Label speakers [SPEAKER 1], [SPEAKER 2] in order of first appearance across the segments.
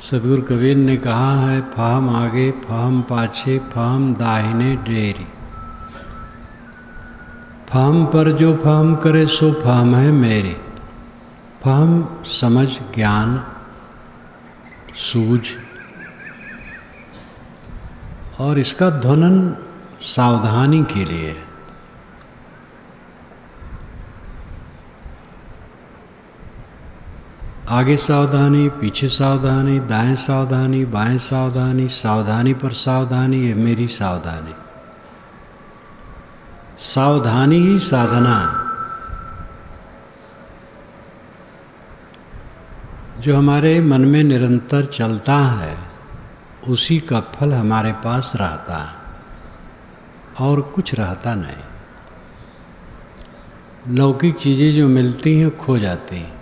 [SPEAKER 1] सदगुरु कबीर ने कहा है, फाहम आगे फाहम पाछे फाहम दाहिने डेरी। फाहम पर जो फाहम करे सो फाहम है मेरी। फाहम समझ ज्ञान सूझ, और इसका ध्वनन सावधानी के लिए है। आगे सावधानी, पीछे सावधानी, दाएं सावधानी, बाएं सावधानी, सावधानी पर सावधानी, ये मेरी सावधानी। सावधानी ही साधना, जो हमारे मन में निरंतर चलता है उसी का फल हमारे पास रहता है, और कुछ रहता नहीं। लौकिक चीज़ें जो मिलती हैं खो जाती हैं।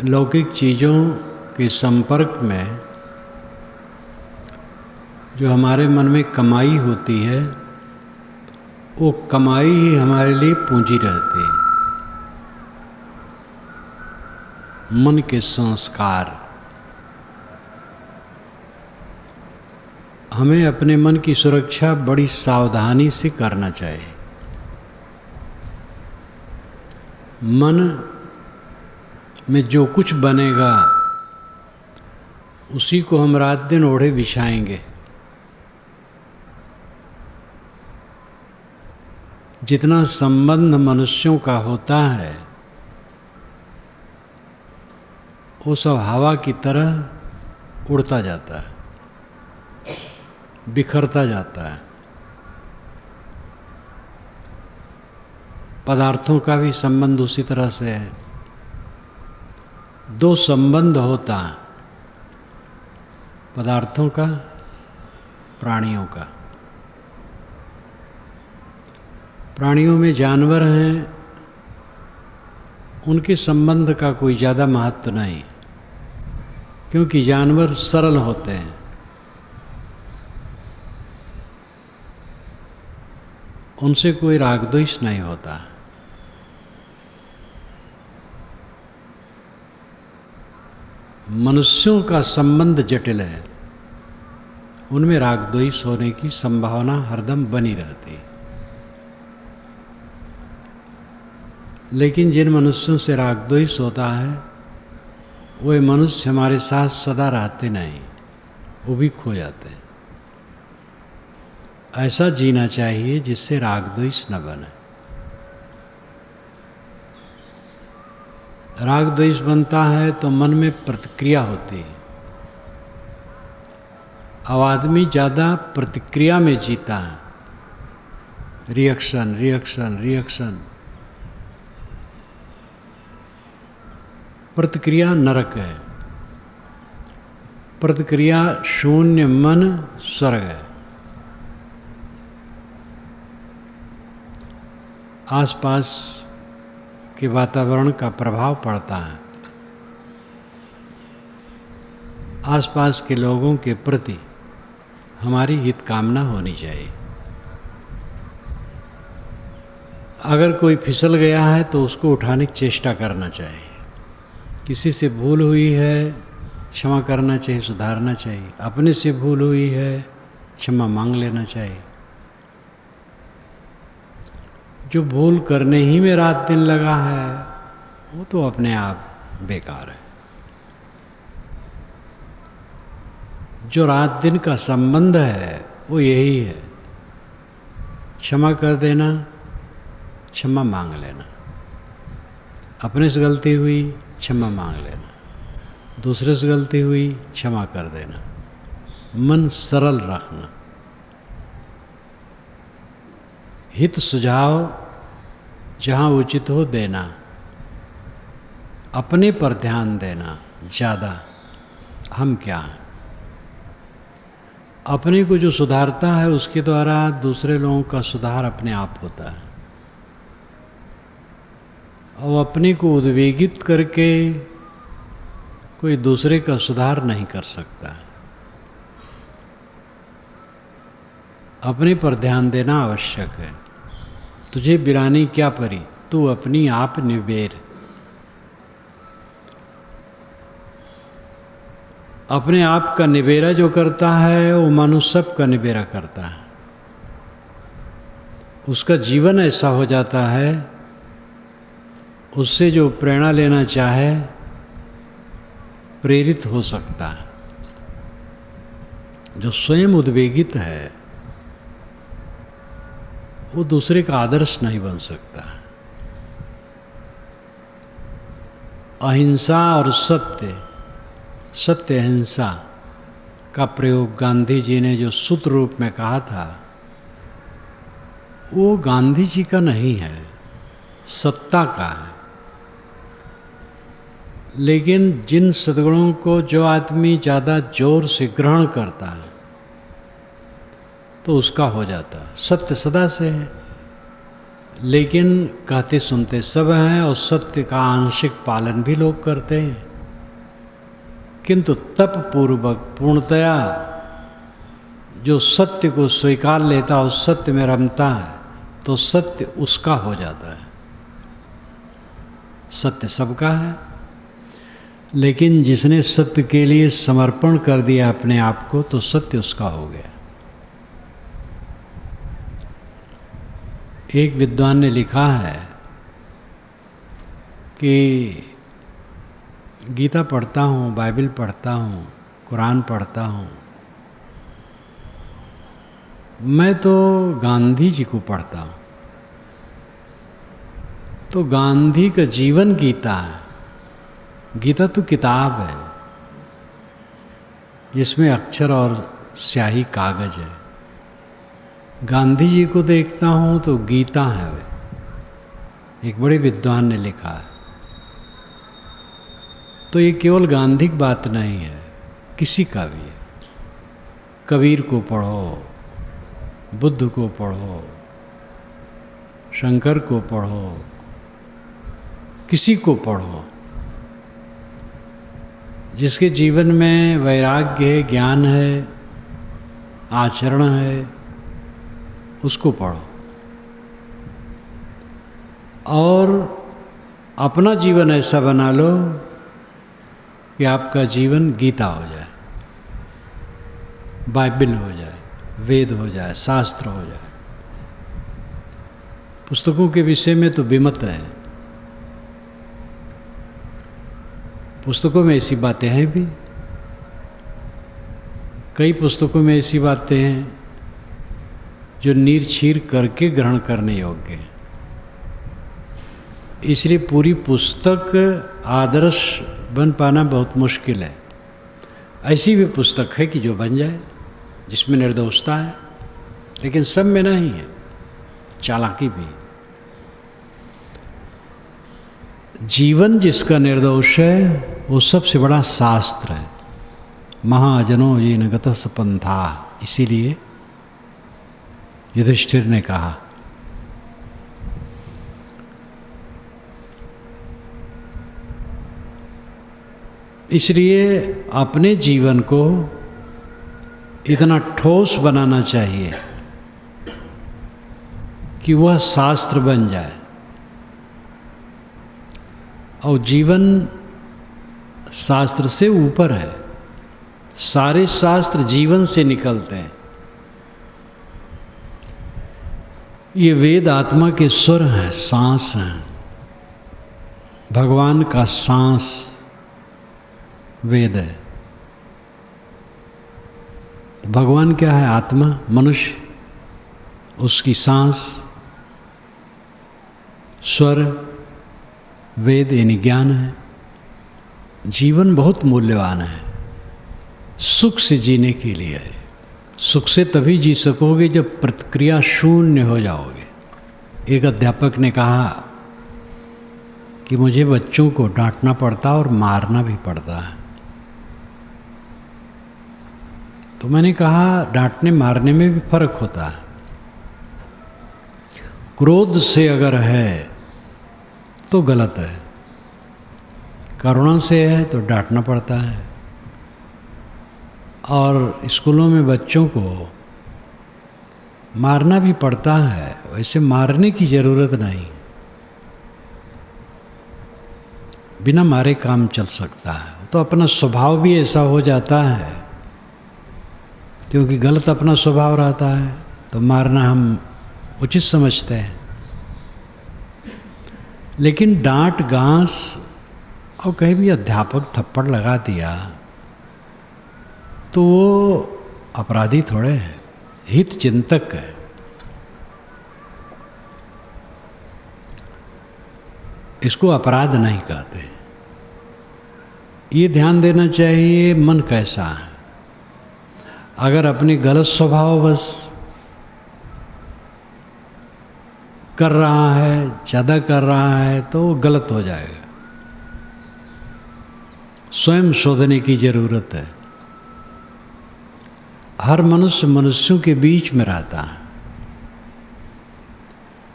[SPEAKER 1] लौकिक चीज़ों के संपर्क में जो हमारे मन में कमाई होती है, वो कमाई ही हमारे लिए पूंजी रहती है। मन के संस्कार, हमें अपने मन की सुरक्षा बड़ी सावधानी से करना चाहिए। मन में जो कुछ बनेगा उसी को हम रात दिन ओढ़े बिछाएंगे। जितना संबंध मनुष्यों का होता है वो सब हवा की तरह उड़ता जाता है, बिखरता जाता है। पदार्थों का भी संबंध उसी तरह से है। दो संबंध होता है, पदार्थों का, प्राणियों का। प्राणियों में जानवर हैं, उनके संबंध का कोई ज़्यादा महत्व नहीं, क्योंकि जानवर सरल होते हैं। उनसे कोई राग द्वेष नहीं होता। मनुष्यों का संबंध जटिल है, उनमें राग द्वेष होने की संभावना हरदम बनी रहती है। लेकिन जिन मनुष्यों से राग द्वेष होता है वे मनुष्य हमारे साथ सदा रहते नहीं, वो भी खो जाते हैं। ऐसा जीना चाहिए जिससे राग द्वेष न बने। राग द्वेष बनता है तो मन में प्रतिक्रिया होती है। अब आदमी ज़्यादा प्रतिक्रिया में जीता है, रिएक्शन रिएक्शन रिएक्शन। प्रतिक्रिया नरक है, प्रतिक्रिया शून्य मन स्वर्ग है। आसपास के वातावरण का प्रभाव पड़ता है। आसपास के लोगों के प्रति हमारी हित कामना होनी चाहिए। अगर कोई फिसल गया है तो उसको उठाने की चेष्टा करना चाहिए। किसी से भूल हुई है, क्षमा करना चाहिए, सुधारना चाहिए। अपने से भूल हुई है, क्षमा मांग लेना चाहिए। जो भूल करने ही में रात दिन लगा है वो तो अपने आप बेकार है। जो रात दिन का संबंध है वो यही है, क्षमा कर देना, क्षमा मांग लेना। अपने से गलती हुई क्षमा मांग लेना, दूसरे से गलती हुई क्षमा कर देना। मन सरल रखना, हित सुझाव जहाँ उचित हो देना, अपने पर ध्यान देना ज़्यादा। हम क्या हैं? अपने को जो सुधारता है उसके द्वारा दूसरे लोगों का सुधार अपने आप होता है। और अपने को उद्वेगित करके कोई दूसरे का सुधार नहीं कर सकता है। अपने पर ध्यान देना आवश्यक है। तुझे बिरानी क्या परी, तू अपनी आप निबेर। अपने आप का निबेरा जो करता है वो मनुष्य सब का निबेरा करता है। उसका जीवन ऐसा हो जाता है, उससे जो प्रेरणा लेना चाहे प्रेरित हो सकता है। जो स्वयं उद्वेगित है वो दूसरे का आदर्श नहीं बन सकता। अहिंसा और सत्य, सत्य अहिंसा का प्रयोग गांधी जी ने जो सूत्र रूप में कहा था, वो गांधी जी का नहीं है, सत्ता का है। लेकिन जिन सद्गुणों को जो आदमी ज़्यादा जोर से ग्रहण करता है तो उसका हो जाता है। सत्य सदा से है, लेकिन कहते सुनते सब हैं और सत्य का आंशिक पालन भी लोग करते हैं। किंतु तप पूर्वक पूर्णतया जो सत्य को स्वीकार लेता है, उस सत्य में रमता है, तो सत्य उसका हो जाता है। सत्य सबका है, लेकिन जिसने सत्य के लिए समर्पण कर दिया अपने आप को, तो सत्य उसका हो गया। एक विद्वान ने लिखा है कि गीता पढ़ता हूँ, बाइबल पढ़ता हूँ, कुरान पढ़ता हूँ, मैं तो गांधी जी को पढ़ता हूँ। तो गांधी का जीवन गीता है। गीता तो किताब है जिसमें अक्षर और स्याही कागज है। गांधी जी को देखता हूँ तो गीता है वे। एक बड़े विद्वान ने लिखा है। तो ये केवल गांधी की बात नहीं है, किसी का भी है। कबीर को पढ़ो, बुद्ध को पढ़ो, शंकर को पढ़ो, किसी को पढ़ो, जिसके जीवन में वैराग्य है, ज्ञान है, आचरण है, उसको पढ़ो और अपना जीवन ऐसा बना लो कि आपका जीवन गीता हो जाए, बाइबल हो जाए, वेद हो जाए, शास्त्र हो जाए। पुस्तकों के विषय में तो विमत है, पुस्तकों में ऐसी बातें हैं भी। कई पुस्तकों में ऐसी बातें हैं जो नीर छीर करके ग्रहण करने योग्य है। इसलिए पूरी पुस्तक आदर्श बन पाना बहुत मुश्किल है। ऐसी भी पुस्तक है कि जो बन जाए, जिसमें निर्दोषता है, लेकिन सब में नहीं है, चालाकी भी। जीवन जिसका निर्दोष है वो सबसे बड़ा शास्त्र है। महाजनो येन गतः पंथा। इसीलिए युधिष्ठिर ने कहा इसलिए अपने जीवन को इतना ठोस बनाना चाहिए कि वह शास्त्र बन जाए। और जीवन शास्त्र से ऊपर है। सारे शास्त्र जीवन से निकलते हैं। ये वेद आत्मा के स्वर हैं, सांस हैं। भगवान का सांस वेद है। तो भगवान क्या है? आत्मा, मनुष्य, उसकी सांस, स्वर, वेद यानी ज्ञान है। जीवन बहुत मूल्यवान है, सुख से जीने के लिए है। सुख से तभी जी सकोगे जब प्रतिक्रिया शून्य हो जाओगे। एक अध्यापक ने कहा कि मुझे बच्चों को डांटना पड़ता और मारना भी पड़ता है। तो मैंने कहा डांटने मारने में भी फर्क होता है। क्रोध से अगर है तो गलत है, करुणा से है तो डांटना पड़ता है। और स्कूलों में बच्चों को मारना भी पड़ता है, वैसे मारने की ज़रूरत नहीं। बिना मारे काम चल सकता है। तो अपना स्वभाव भी ऐसा हो जाता है, क्योंकि गलत अपना स्वभाव रहता है तो मारना हम उचित समझते हैं। लेकिन डांट गांस और कहीं भी अध्यापक थप्पड़ लगा दिया तो वो अपराधी थोड़े है, हित चिंतक है। इसको अपराध नहीं कहते। ये ध्यान देना चाहिए मन कैसा है। अगर अपने गलत स्वभाव बस कर रहा है, ज़्यादा कर रहा है, तो वो गलत हो जाएगा। स्वयं शोधने की जरूरत है। हर मनुष्य मनुष्यों के बीच में रहता है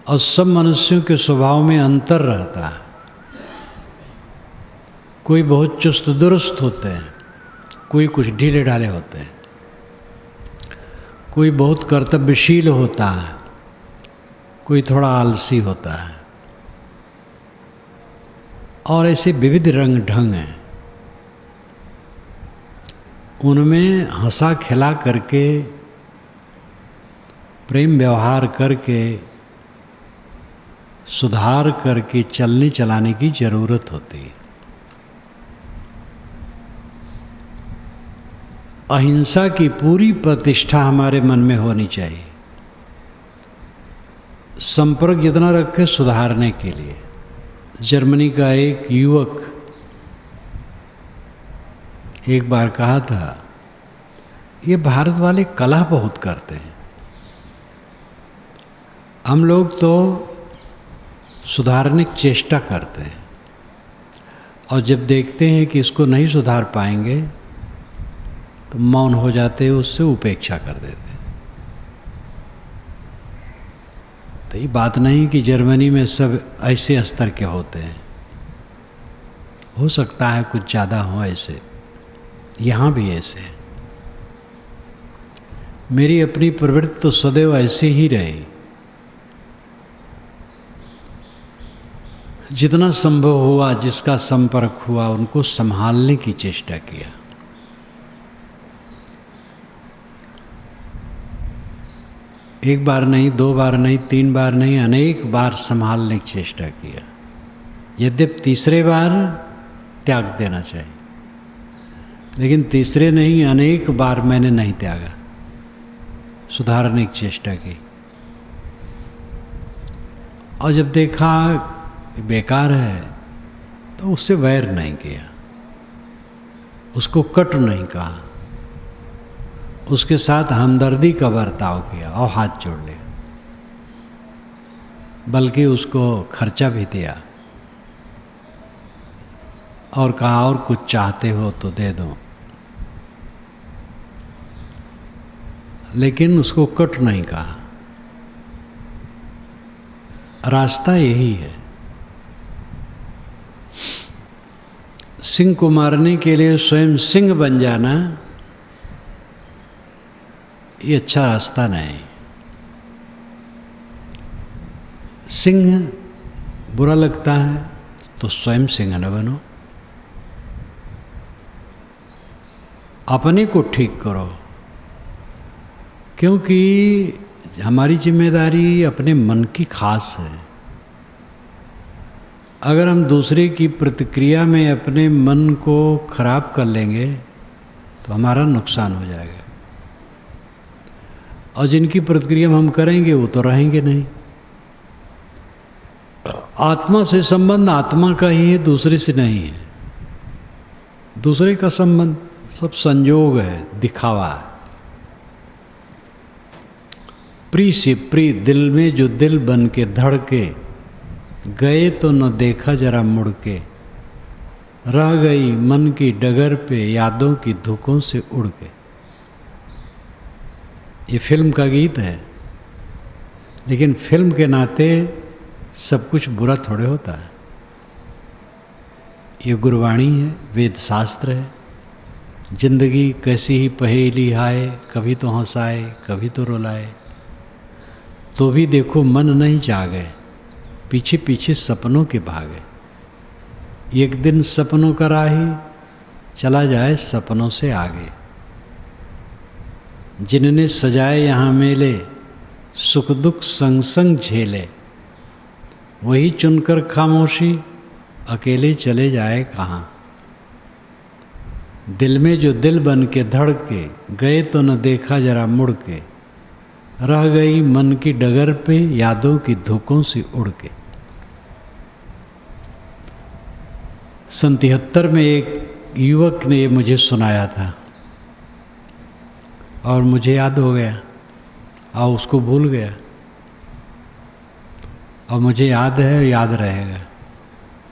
[SPEAKER 1] और सब मनुष्यों के स्वभाव में अंतर रहता है। कोई बहुत चुस्त दुरुस्त होते हैं, कोई कुछ ढीले ढाले होते हैं, कोई बहुत कर्तव्यशील होता है, कोई थोड़ा आलसी होता है, और ऐसे विविध रंग ढंग हैं। उनमें हंसा खिला करके, प्रेम व्यवहार करके, सुधार करके चलने चलाने की जरूरत होती है। अहिंसा की पूरी प्रतिष्ठा हमारे मन में होनी चाहिए, संपर्क जितना रखे सुधारने के लिए। जर्मनी का एक युवक एक बार कहा था, ये भारत वाले कलह बहुत करते हैं, हम लोग तो सुधारने की चेष्टा करते हैं, और जब देखते हैं कि इसको नहीं सुधार पाएंगे तो मौन हो जाते हैं, उससे उपेक्षा कर देते हैं। तो ये बात नहीं कि जर्मनी में सब ऐसे स्तर के होते हैं, हो सकता है कुछ ज़्यादा हो ऐसे, यहाँ भी ऐसे है। मेरी अपनी प्रवृत्ति तो सदैव ऐसे ही रही। जितना संभव हुआ, जिसका संपर्क हुआ, उनको संभालने की चेष्टा किया। एक बार नहीं, दो बार नहीं, तीन बार नहीं, अनेक बार संभालने की चेष्टा किया। यद्यपि तीसरे बार त्याग देना चाहिए, लेकिन तीसरे नहीं, अनेक बार मैंने नहीं त्यागा, सुधारने की चेष्टा की। और जब देखा बेकार है तो उससे वैर नहीं किया, उसको कटु नहीं कहा, उसके साथ हमदर्दी का बर्ताव किया और हाथ जोड़ लिया, बल्कि उसको खर्चा भी दिया और कहा और कुछ चाहते हो तो दे दो, लेकिन उसको कट नहीं कहा। रास्ता यही है। सिंह को मारने के लिए स्वयं सिंह बन जाना, ये अच्छा रास्ता नहीं। सिंह बुरा लगता है तो स्वयं सिंह न बनो, अपने को ठीक करो, क्योंकि हमारी जिम्मेदारी अपने मन की खास है। अगर हम दूसरे की प्रतिक्रिया में अपने मन को खराब कर लेंगे तो हमारा नुकसान हो जाएगा, और जिनकी प्रतिक्रिया हम करेंगे वो तो रहेंगे नहीं। आत्मा से संबंध आत्मा का ही है, दूसरे से नहीं है। दूसरे का संबंध सब संयोग है, दिखावा है। प्रिय से प्रिय दिल में जो दिल बन के धड़के, गए तो न देखा जरा मुड़ के, रह गई मन की डगर पे यादों की धुकों से उड़ के। ये फिल्म का गीत है, लेकिन फिल्म के नाते सब कुछ बुरा थोड़े होता है। ये गुरबाणी है, वेद शास्त्र है। जिंदगी कैसी ही पहेली आए, कभी तो हंसाए कभी तो रुलाए, तो भी देखो मन नहीं जागे, पीछे पीछे सपनों के भागे। एक दिन सपनों का राही चला जाए सपनों से आगे। जिनने सजाए यहाँ मेले सुख दुख संग संग झेले, वही चुनकर खामोशी अकेले चले जाए कहाँ। दिल में जो दिल बन के धड़के गए तो न देखा जरा मुड़ के, रह गई मन की डगर पे यादों की धोखों से उड़ के। 73 में एक युवक ने मुझे सुनाया था और मुझे याद हो गया और उसको भूल गया, और मुझे याद है, याद रहेगा,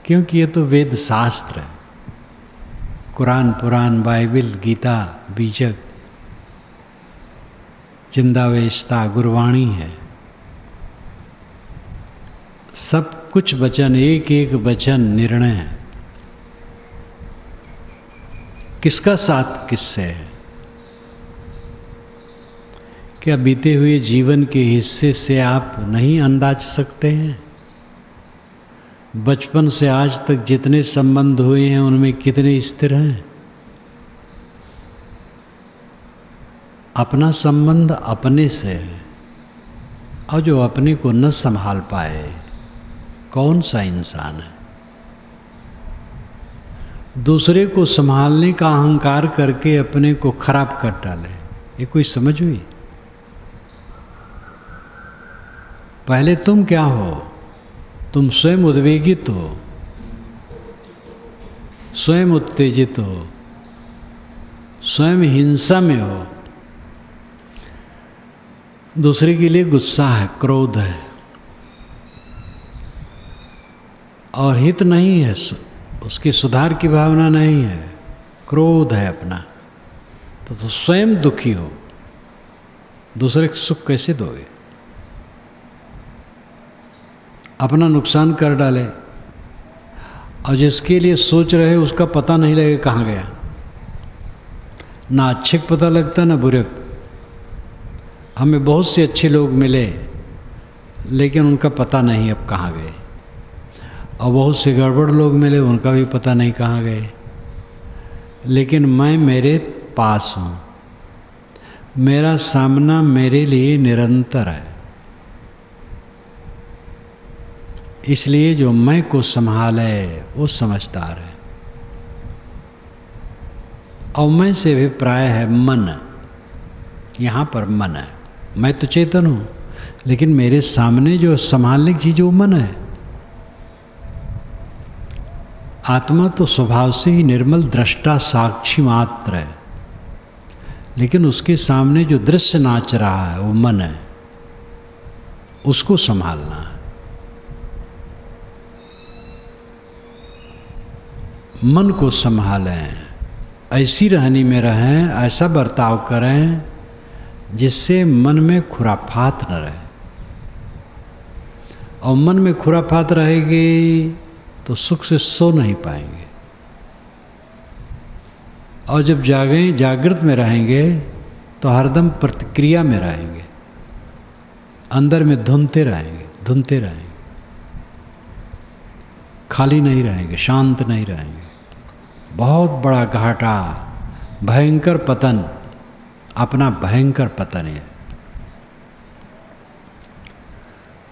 [SPEAKER 1] क्योंकि ये तो वेद शास्त्र है। कुरान, पुराण, बाइबिल, गीता, बीजक, चिंदावेशता, गुरवाणी है। सब कुछ वचन, एक एक वचन निर्णय है। किसका साथ किससे है? क्या बीते हुए जीवन के हिस्से से आप नहीं अंदाज सकते हैं? बचपन से आज तक जितने संबंध हुए हैं उनमें कितने स्थिर हैं? अपना संबंध अपने से है, और जो अपने को न संभाल पाए कौन सा इंसान है? दूसरे को संभालने का अहंकार करके अपने को खराब कर डाले, ये कोई समझ हुई? पहले तुम क्या हो? तुम स्वयं उद्वेगित हो, स्वयं उत्तेजित हो, स्वयं हिंसा में हो। दूसरे के लिए गुस्सा है, क्रोध है, और हित नहीं है, उसकी सुधार की भावना नहीं है, क्रोध है अपना, तो स्वयं दुखी हो। दूसरे को सुख कैसे दोगे? अपना नुकसान कर डाले, और जिसके लिए सोच रहे उसका पता नहीं लगे कहाँ गया। ना अच्छे को पता लगता ना बुरे को। हमें बहुत से अच्छे लोग मिले लेकिन उनका पता नहीं अब कहाँ गए, और बहुत से गड़बड़ लोग मिले, उनका भी पता नहीं कहाँ गए। लेकिन मैं मेरे पास हूँ, मेरा सामना मेरे लिए निरंतर है। इसलिए जो मैं को संभाले वो समझदार है। और मैं से अभिप्राय है मन। यहाँ पर मन है, मैं तो चेतन हूँ, लेकिन मेरे सामने जो संभालने की चीज वो मन है। आत्मा तो स्वभाव से ही निर्मल दृष्टा साक्षी मात्र है, लेकिन उसके सामने जो दृश्य नाच रहा है वो मन है, उसको संभालना है। मन को संभालें, ऐसी रहनी में रहें, ऐसा बर्ताव करें जिससे मन में खुराफात न रहे। और मन में खुराफात रहेगी तो सुख से सो नहीं पाएंगे, और जब जागृत में रहेंगे तो हरदम प्रतिक्रिया में रहेंगे, अंदर में धुनते रहेंगे, खाली नहीं रहेंगे, शांत नहीं रहेंगे। बहुत बड़ा घाटा, भयंकर पतन, अपना भयंकर पतन है।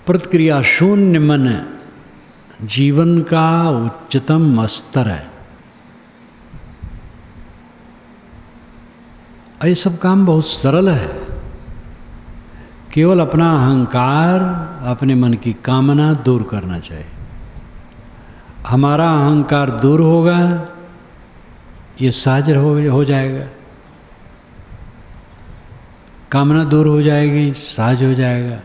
[SPEAKER 1] प्रतिक्रिया शून्य मन जीवन का उच्चतम स्तर है। ये सब काम बहुत सरल है। केवल अपना अहंकार, अपने मन की कामना दूर करना चाहिए। हमारा अहंकार दूर होगा, ये सहज हो जाएगा। कामना दूर हो जाएगी, सहज हो जाएगा।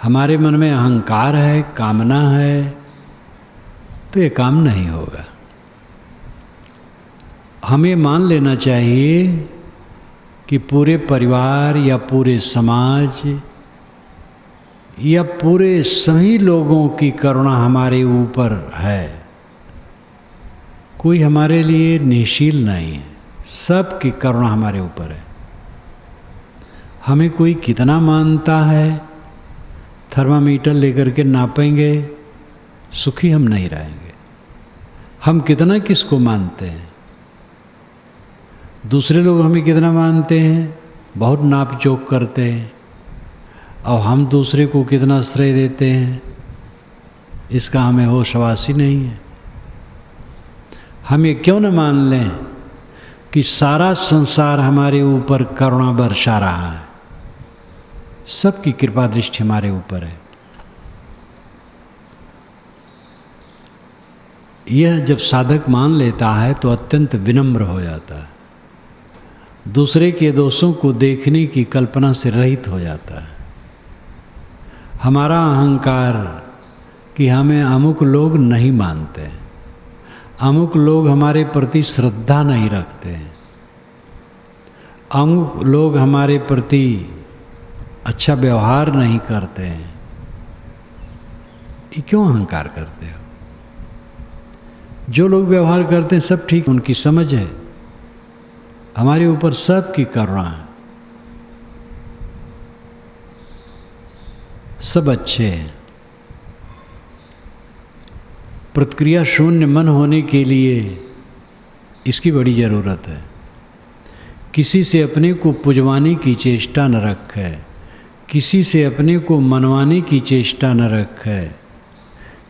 [SPEAKER 1] हमारे मन में अहंकार है, कामना है, तो ये काम नहीं होगा। हमें मान लेना चाहिए कि पूरे परिवार या पूरे समाज या पूरे सभी लोगों की करुणा हमारे ऊपर है। कोई हमारे लिए निःशील नहीं है, सबकी करुणा हमारे ऊपर है। हमें कोई कितना मानता है, थर्मामीटर लेकर के नापेंगे, सुखी हम नहीं रहेंगे। हम कितना किसको मानते हैं? दूसरे लोग हमें कितना मानते हैं, बहुत नाप जोक करते हैं, और हम दूसरे को कितना श्रेय देते हैं, इसका हमें होशवास ही नहीं है। हम ये क्यों न मान लें कि सारा संसार हमारे ऊपर करुणा बरसा रहा है, सबकी कृपा दृष्टि हमारे ऊपर है। यह जब साधक मान लेता है तो अत्यंत विनम्र हो जाता है, दूसरे के दोषों को देखने की कल्पना से रहित हो जाता है। हमारा अहंकार कि हमें अमुक लोग नहीं मानते, अमुक लोग हमारे प्रति श्रद्धा नहीं रखते, अमुक लोग हमारे प्रति अच्छा व्यवहार नहीं करते हैं, ये क्यों अहंकार करते हो? जो लोग व्यवहार करते हैं सब ठीक, उनकी समझ है, हमारे ऊपर सबकी करुणा है, सब अच्छे हैं। प्रतिक्रिया शून्य मन होने के लिए इसकी बड़ी ज़रूरत है। किसी से अपने को पुजवाने की चेष्टा न रखे, किसी से अपने को मनवाने की चेष्टा न रखे,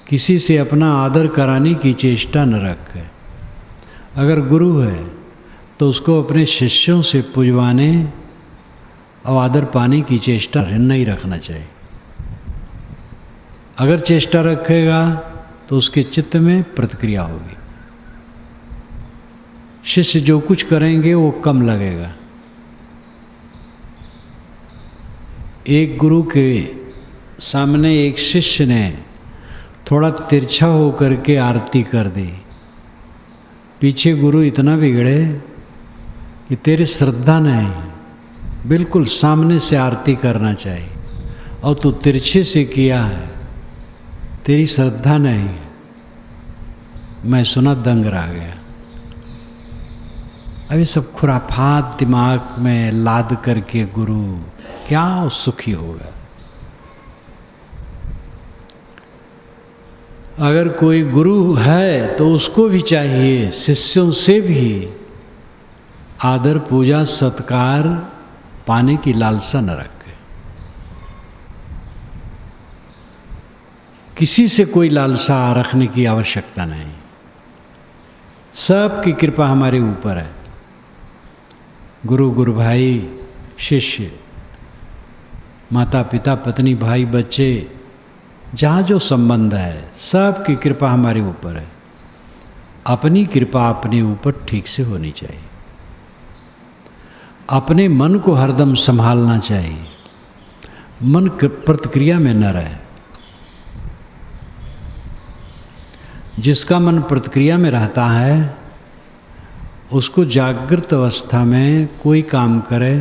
[SPEAKER 1] किसी से अपना आदर कराने की चेष्टा न रखे। अगर गुरु है तो उसको अपने शिष्यों से पुजवाने और आदर पाने की चेष्टा नहीं रखना चाहिए। अगर चेष्टा रखेगा तो उसके चित्त में प्रतिक्रिया होगी। शिष्य जो कुछ करेंगे वो कम लगेगा। एक गुरु के सामने एक शिष्य ने थोड़ा तिरछा होकर के आरती कर दी, पीछे गुरु इतना बिगड़े कि तेरी श्रद्धा नहीं, बिल्कुल सामने से आरती करना चाहिए और तू तिरछे से किया है, तेरी श्रद्धा नहीं। मैं सुना दंग रह गया। अभी सब खुराफात दिमाग में लाद करके गुरु क्या सुखी होगा? अगर कोई गुरु है तो उसको भी चाहिए शिष्यों से भी आदर पूजा सत्कार पाने की लालसा न रखे। किसी से कोई लालसा रखने की आवश्यकता नहीं, सबकी कृपा हमारे ऊपर है। गुरु, गुरु भाई, शिष्य, माता पिता, पत्नी, भाई, बच्चे, जहाँ जो संबंध है सबकी कृपा हमारे ऊपर है। अपनी कृपा अपने ऊपर ठीक से होनी चाहिए। अपने मन को हरदम संभालना चाहिए, मन प्रतिक्रिया में न रहे। जिसका मन प्रतिक्रिया में रहता है उसको जागृत अवस्था में कोई काम करे,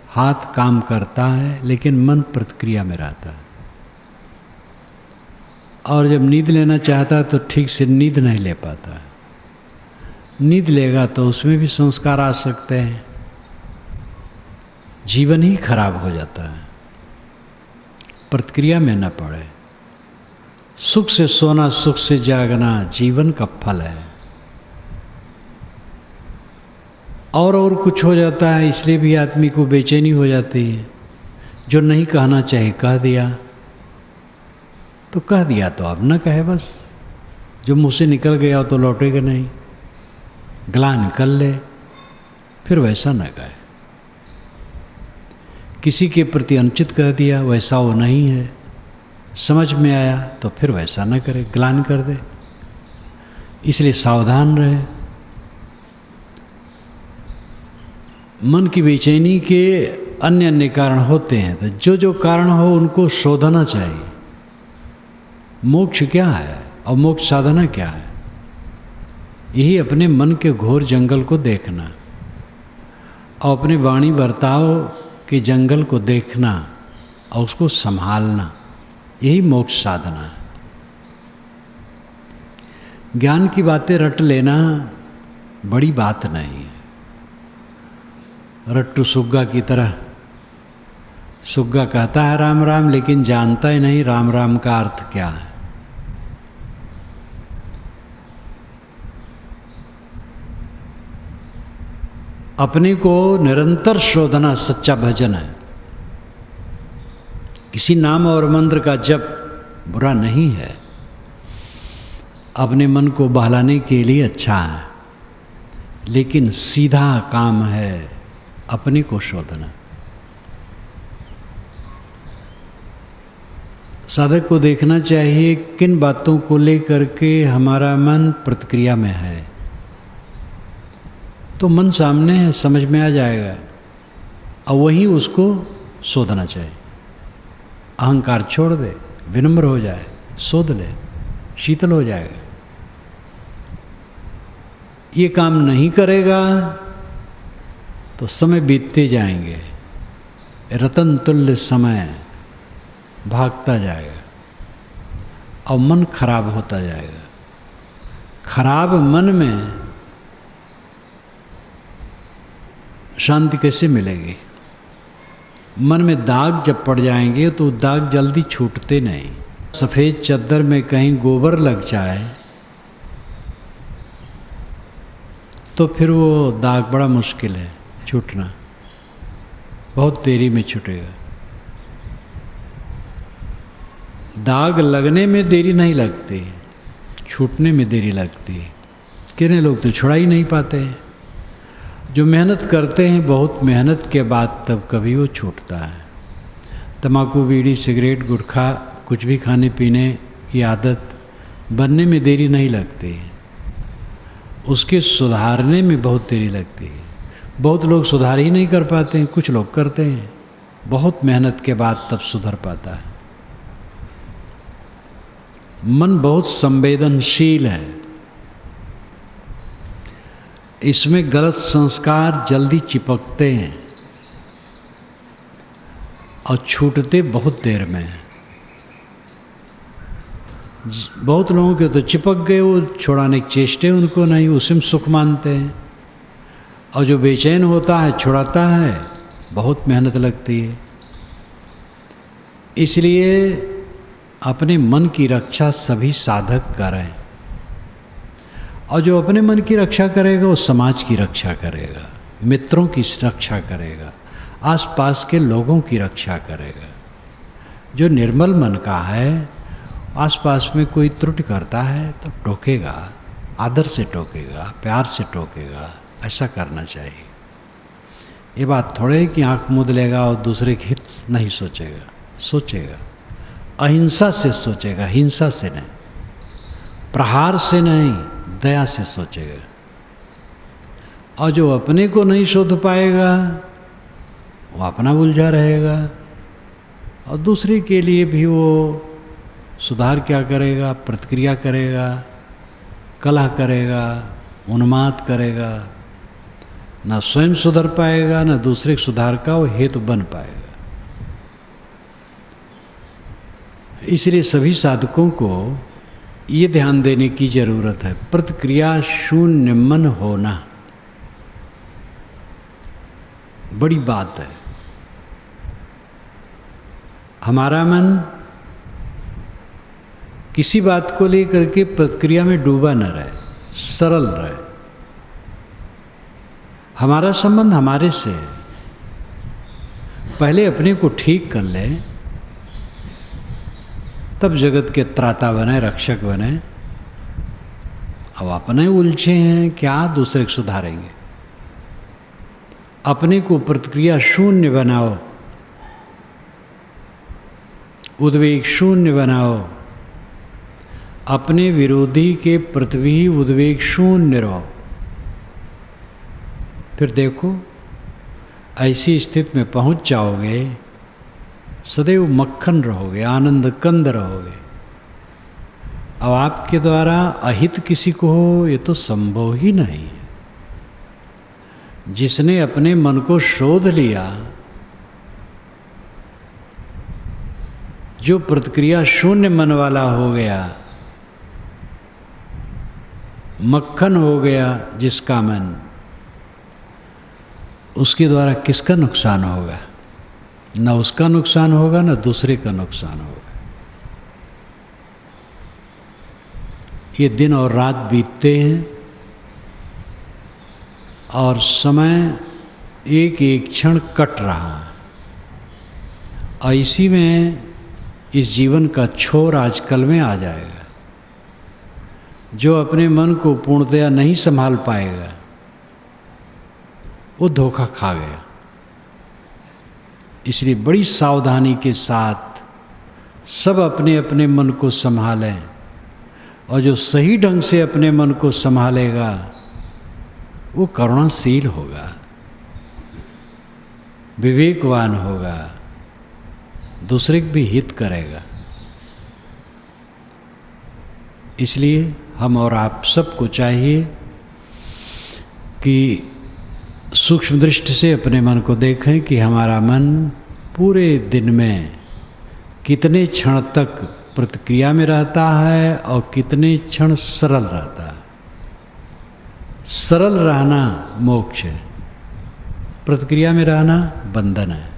[SPEAKER 1] हाथ काम करता है लेकिन मन प्रतिक्रिया में रहता है, और जब नींद लेना चाहता है तो ठीक से नींद नहीं ले पाता। नींद लेगा तो उसमें भी संस्कार आ सकते हैं, जीवन ही खराब हो जाता है। प्रतिक्रिया में न पड़े। सुख से सोना, सुख से जागना जीवन का फल है। और कुछ हो जाता है इसलिए भी आदमी को बेचैनी हो जाती है। जो नहीं कहना चाहिए कह दिया तो कह दिया, तो अब न कहे बस। जो मुंह से निकल गया तो लौटेगा नहीं, ग्लानि कर ले, फिर वैसा न कहे। किसी के प्रति अनुचित कह दिया, वैसा वो नहीं है, समझ में आया तो फिर वैसा न करे, ग्लानि कर दे। इसलिए सावधान रहे। मन की बेचैनी के अन्य अन्य कारण होते हैं, तो जो जो कारण हो उनको शोधना चाहिए। मोक्ष क्या है और मोक्ष साधना क्या है? यही अपने मन के घोर जंगल को देखना और अपने वाणी बर्ताव के जंगल को देखना और उसको संभालना, यही मोक्ष साधना है। ज्ञान की बातें रट लेना बड़ी बात नहीं है। रट्टू सुग्गा की तरह, सुग्गा कहता है राम राम लेकिन जानता ही नहीं राम राम का अर्थ क्या है। अपने को निरंतर शोधना सच्चा भजन है। किसी नाम और मंत्र का जप बुरा नहीं है, अपने मन को बहलाने के लिए अच्छा है, लेकिन सीधा काम है अपने को शोधना। साधक को देखना चाहिए किन बातों को लेकर के हमारा मन प्रतिक्रिया में है। तो मन सामने है, समझ में आ जाएगा और वहीं उसको शोधना चाहिए। अहंकार छोड़ दे, विनम्र हो जाए, शोध ले, शीतल हो जाएगा। ये काम नहीं करेगा तो समय बीतते जाएंगे, रतन तुल्य समय भागता जाएगा और मन खराब होता जाएगा। खराब मन में शांति कैसे मिलेगी? मन में दाग जब पड़ जाएंगे तो दाग जल्दी छूटते नहीं। सफ़ेद चद्दर में कहीं गोबर लग जाए तो फिर वो दाग बड़ा मुश्किल है छूटना, बहुत देरी में छूटेगा। दाग लगने में देरी नहीं लगती, छूटने में देरी लगती है। कितने लोग तो छुड़ा ही नहीं पाते हैं। जो मेहनत करते हैं बहुत मेहनत के बाद तब कभी वो छूटता है। तम्बाकू, बीड़ी, सिगरेट, गुटखा कुछ भी खाने पीने की आदत बनने में देरी नहीं लगती, उसके सुधारने में बहुत देरी लगती है। बहुत लोग सुधार ही नहीं कर पाते हैं, कुछ लोग करते हैं, बहुत मेहनत के बाद तब सुधर पाता है। मन बहुत संवेदनशील है, इसमें गलत संस्कार जल्दी चिपकते हैं और छूटते बहुत देर में हैं। बहुत लोगों के तो चिपक गए, वो छुड़ाने की चेष्टे उनको नहीं, उसी में सुख मानते हैं। और जो बेचैन होता है छुड़ाता है, बहुत मेहनत लगती है। इसलिए अपने मन की रक्षा सभी साधक करें, और जो अपने मन की रक्षा करेगा वो समाज की रक्षा करेगा, मित्रों की रक्षा करेगा, आसपास के लोगों की रक्षा करेगा। जो निर्मल मन का है, आसपास में कोई त्रुटि करता है तो टोकेगा, आदर से टोकेगा, प्यार से टोकेगा, ऐसा करना चाहिए। ये बात थोड़े कि आँख मूंद लेगा और दूसरे के हित नहीं सोचेगा, सोचेगा अहिंसा से सोचेगा, हिंसा से नहीं, प्रहार से नहीं, दया से सोचेगा। और जो अपने को नहीं शोध पाएगा वो अपना उलझा रहेगा, और दूसरे के लिए भी वो सुधार क्या करेगा? प्रतिक्रिया करेगा, कलह करेगा, उन्माद करेगा। ना स्वयं सुधर पाएगा, ना दूसरे के सुधार का वो हेतु बन पाएगा। इसलिए सभी साधकों को ये ध्यान देने की जरूरत है, प्रतिक्रिया शून्य मन होना बड़ी बात है। हमारा मन किसी बात को लेकर के प्रतिक्रिया में डूबा न रहे, सरल रहे। हमारा संबंध हमारे से है, पहले अपने को ठीक कर ले, तब जगत के त्राता बने, रक्षक बने। अब अपने उलझे हैं, क्या दूसरे को सुधारेंगे? अपने को प्रतिक्रिया शून्य बनाओ, उद्वेग शून्य बनाओ, अपने विरोधी के प्रति भी उद्वेग शून्य रहो। फिर देखो ऐसी स्थिति में पहुंच जाओगे, सदैव मक्खन रहोगे, आनंद कंद रहोगे। अब आपके द्वारा अहित किसी को हो ये तो संभव ही नहीं है। जिसने अपने मन को शोध लिया, जो प्रतिक्रिया शून्य मन वाला हो गया, मक्खन हो गया जिसका मन, उसके द्वारा किसका नुकसान होगा? न उसका नुकसान होगा, न दूसरे का नुकसान होगा। ये दिन और रात बीतते हैं और समय एक एक क्षण कट रहा है। और इसी में इस जीवन का छोर आजकल में आ जाएगा। जो अपने मन को पूर्णतया नहीं संभाल पाएगा वो धोखा खा गया। इसलिए बड़ी सावधानी के साथ सब अपने अपने मन को संभालें, और जो सही ढंग से अपने मन को संभालेगा वो करुणाशील होगा, विवेकवान होगा, दूसरे के भी हित करेगा। इसलिए हम और आप सबको चाहिए कि सूक्ष्म दृष्टि से अपने मन को देखें कि हमारा मन पूरे दिन में कितने क्षण तक प्रतिक्रिया में रहता है और कितने क्षण सरल रहता है। सरल रहना मोक्ष है, प्रतिक्रिया में रहना बंधन है।